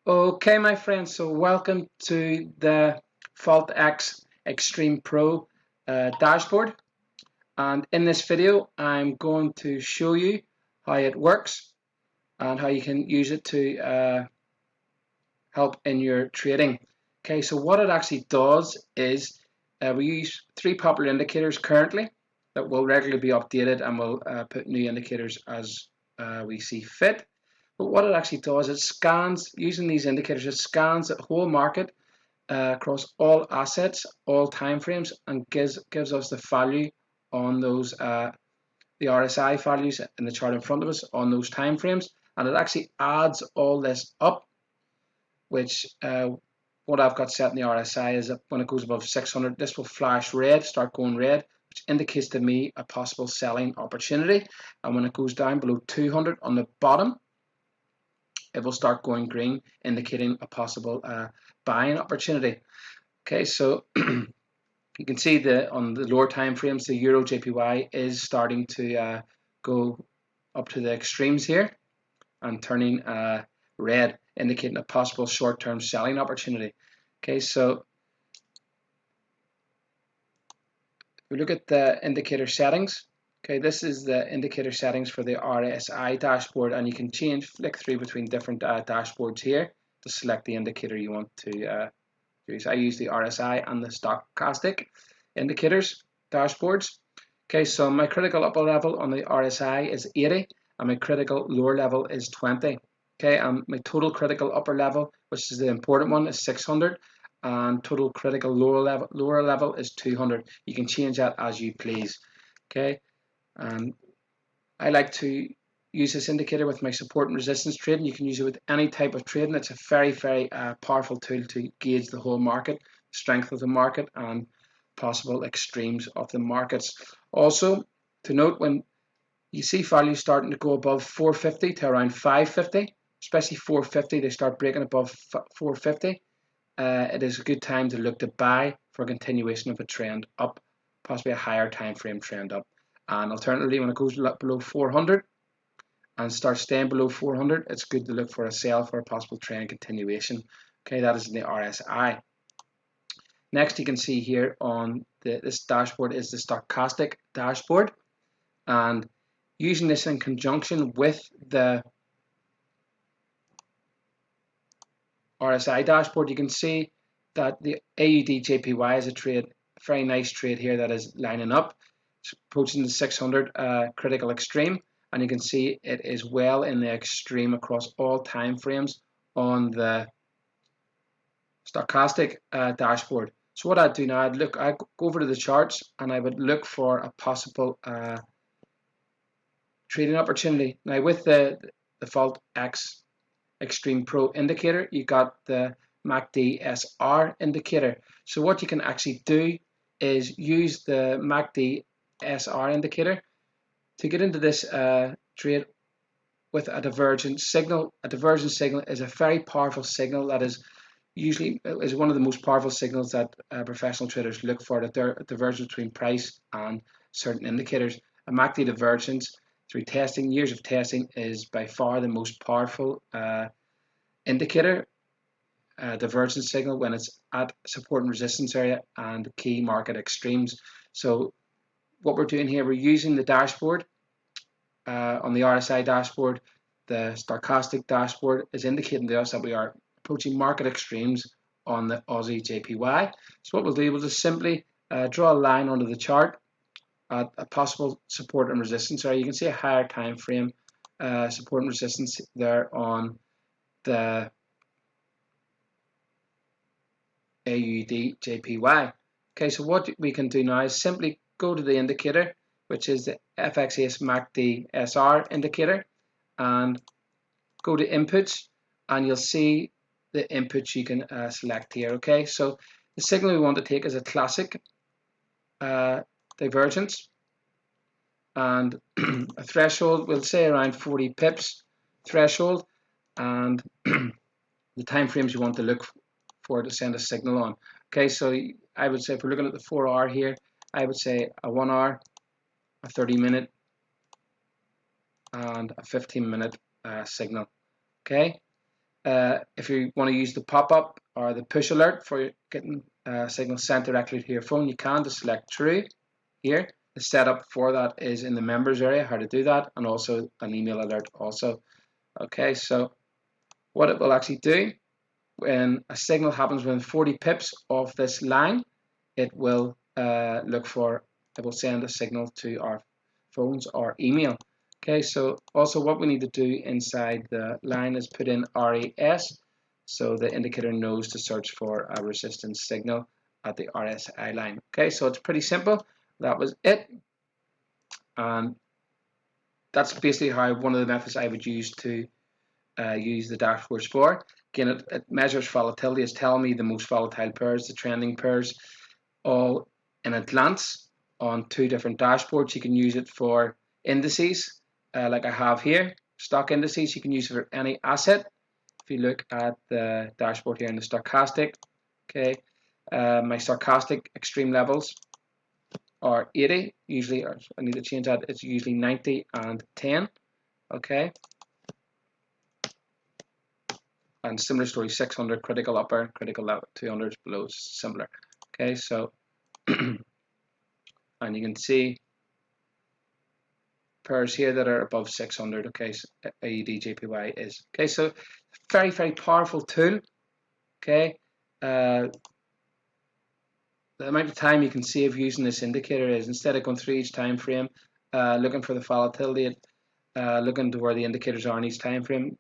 Okay, my friends, so welcome to the Forex Extreme Pro dashboard. And in this video, I'm going to show you how it works and how you can use it to help in your trading. Okay, so what it actually does is we use three popular indicators currently that will regularly be updated, and we'll put new indicators as we see fit. But what it actually does, it scans, using these indicators, it scans the whole market across all assets, all time frames, and gives us the value on those, the RSI values in the chart in front of us on those time frames. And it actually adds all this up, which what I've got set in the RSI is that when it goes above 600, this will flash red, start going red, which indicates to me a possible selling opportunity. And when it goes down below 200 on the bottom, it will start going green, indicating a possible buying opportunity. Okay, so you can see that on the lower time frames, the Euro JPY is starting to go up to the extremes here and turning red, indicating a possible short-term selling opportunity. Okay, so if we look at the indicator settings, okay, this is the indicator settings for the RSI dashboard, and you can flick through between different dashboards here to select the indicator you want to use. I use the RSI and the stochastic indicators dashboards. Okay, so my critical upper level on the RSI is 80, and my critical lower level is 20. Okay, and my total critical upper level, which is the important one, is 600, and total critical lower level is 200. You can change that as you please. Okay, I like to use this indicator with my support and resistance trading. You can use it with any type of trading. It's a very, very powerful tool to gauge the whole market, strength of the market, and possible extremes of the markets. Also, to note, when you see values starting to go above 450 to around 550, especially 450, they start breaking above 450, it is a good time to look to buy for a continuation of a trend up, possibly a higher time frame trend up. And alternatively, when it goes below 400 and starts staying below 400, it's good to look for a sell for a possible trend continuation. Okay, that is in the RSI. Next, you can see here on this dashboard is the stochastic dashboard, and using this in conjunction with the RSI dashboard, you can see that the AUD JPY is a trade, very nice trade here that is lining up. It's approaching the 600 critical extreme, and you can see it is well in the extreme across all time frames on the stochastic dashboard. So what I'd do now, I'd go over to the charts, and I would look for a possible trading opportunity. Now with the Forex Extreme Pro indicator, you got the MACD SR indicator. So what you can actually do is use the MACD SR indicator to get into this trade with a divergent signal. A divergent signal is a very powerful signal that is usually one of the most powerful signals that professional traders look for, the divergence between price and certain indicators. A MACD divergence through testing, years of testing, is by far the most powerful indicator, divergence signal, when it's at support and resistance area and key market extremes. So what we're doing here, we're using the dashboard on the RSI dashboard. The stochastic dashboard is indicating to us that we are approaching market extremes on the Aussie JPY. So what we'll do, we'll just simply draw a line onto the chart at a possible support and resistance area. You can see a higher time frame support and resistance there on the AUD JPY. Okay, so what we can do now is simply go to the indicator, which is the FXAS MACD SR indicator, and go to inputs, and you'll see the inputs you can select here. Okay, so the signal we want to take is a classic divergence, and a threshold, we'll say around 40 pips threshold, and the time frames you want to look for to send a signal on. Okay, so I would say if we're looking at the 4 hour here, I would say a 1 hour, a 30-minute, and a 15-minute signal. Okay, If you want to use the pop-up or the push alert for getting signal sent directly to your phone, you can just select true here. The setup for that is in the members area, how to do that, and also an email alert also. Okay, so what it will actually do, when a signal happens within 40 pips of this line, it will it will send a signal to our phones or email. Okay, so also what we need to do inside the line is put in RES, so the indicator knows to search for a resistance signal at the RSI line. Okay, so it's pretty simple. That was it, and that's basically how one of the methods I would use to use the dashboards for. Again, it measures volatility. It's telling me the most volatile pairs, the trending pairs, all in a glance on 2 different dashboards. You can use it for indices, like I have here, stock indices. You can use it for any asset. If you look at the dashboard here in the stochastic, okay, my stochastic extreme levels are 80. Usually, I need to change that. It's usually 90 and 10. Okay. And similar story, 600 critical upper, critical level, 200 below, similar. Okay, so and you can see pairs here that are above 600. Okay, so AUD JPY is okay. So very, very powerful tool. Okay, the amount of time you can save using this indicator is, instead of going through each time frame, looking for the volatility, looking to where the indicators are in each time frame.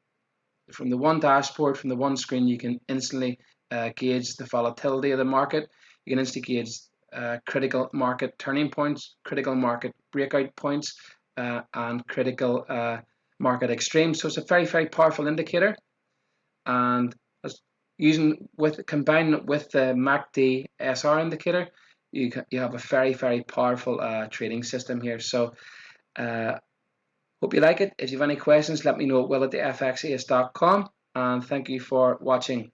From the one dashboard, from the one screen, you can instantly gauge the volatility of the market. You can instantly gauge critical market turning points, critical market breakout points, and critical market extremes. So it's a very, very powerful indicator. And combining it with the MACD SR indicator, you have a very, very powerful trading system here. So hope you like it. If you have any questions, let me know at will@thefxas.com, and thank you for watching.